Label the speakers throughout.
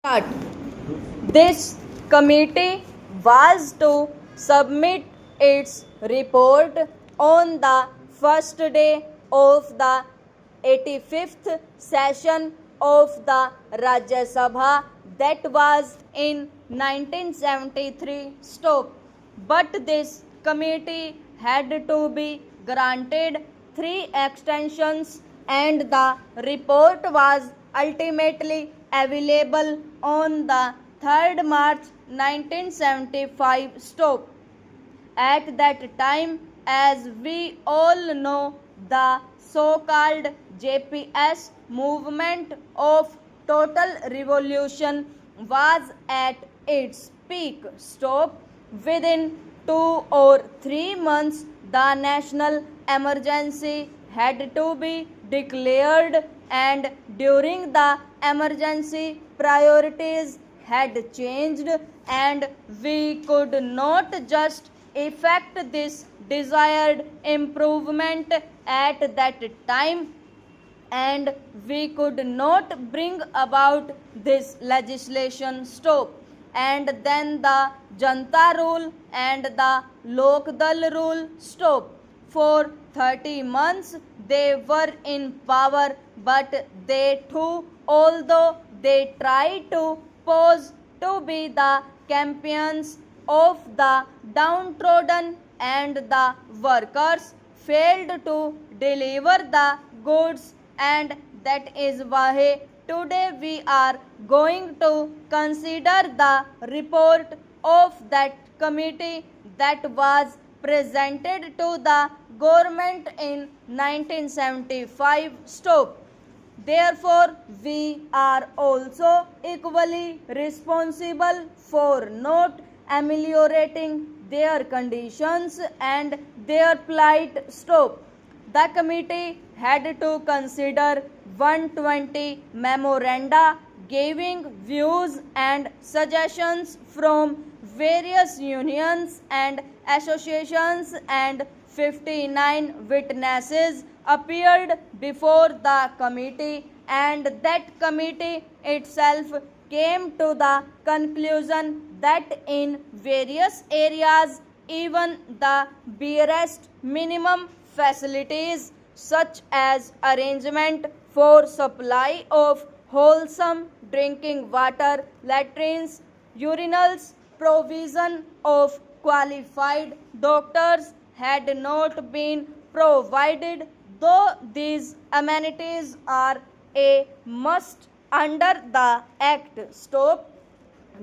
Speaker 1: Start. This committee was to submit its report on the first day of the 85th session of the Rajya Sabha, that was in 1973. Stop. But this committee had to be granted 3 extensions, and the report was ultimately available on the 3rd March 1975. Stop. At that time, as we all know, the so-called JPS movement of total revolution was at its peak. Stop. Within 2 or 3 months, the national emergency had to be declared, and during the emergency, priorities had changed, and we could not just effect this desired improvement at that time, and we could not bring about this legislation. Stop. And then the Janta rule and the Lokdal rule. Stop. For 30 months they were in power, but they too, although they tried to pose to be the champions of the downtrodden and the workers, failed to deliver the goods, and that is why today we are going to consider the report of that committee that was presented to the government in 1975. Stop. Therefore, we are also equally responsible for not ameliorating their conditions and their plight. Stop. The committee had to consider 120 memoranda giving views and suggestions from various unions and associations, and 59 witnesses appeared before the committee, and that committee itself came to the conclusion that in various areas even the barest minimum facilities, such as arrangement for supply of wholesome drinking water, latrines, urinals, provision of qualified doctors, had not been provided, though these amenities are a must under the Act. Stop.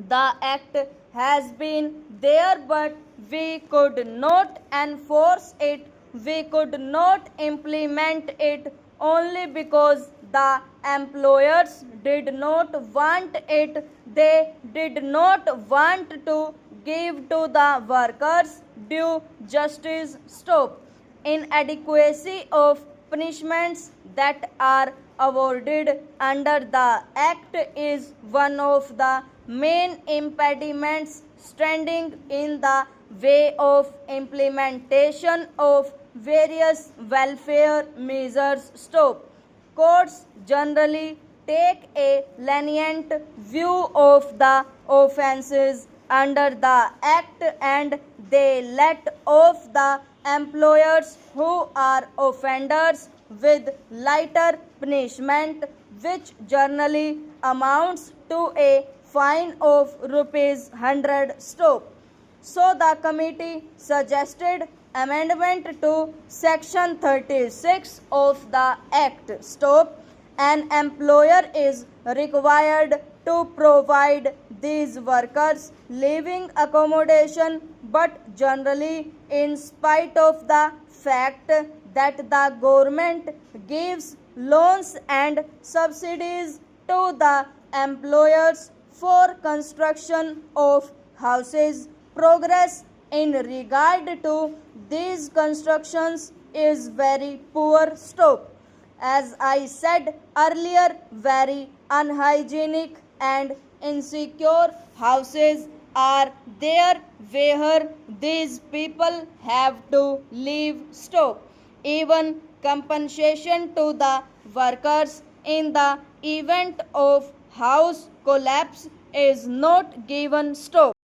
Speaker 1: The Act has been there, but we could not enforce it, we could not implement it, only because the employers did not want it. They did not want to give to the workers due justice. Stop. Inadequacy of punishments that are awarded under the Act is one of the main impediments standing in the way of implementation of various welfare measures. Stop. Courts generally take a lenient view of the offences under the Act, and they let off the employers who are offenders with lighter punishment, which generally amounts to a fine of rupees 100. Stop. So the committee suggested amendment to section 36 of the Act. Stop. An employer is required to provide these workers living accommodation, but generally, in spite of the fact that the government gives loans and subsidies to the employers for construction of houses, progress in regard to these constructions is very poor. Stop. As I said earlier, very unhygienic and insecure houses are there where these people have to live. Stop. Even compensation to the workers in the event of house collapse is not given stop.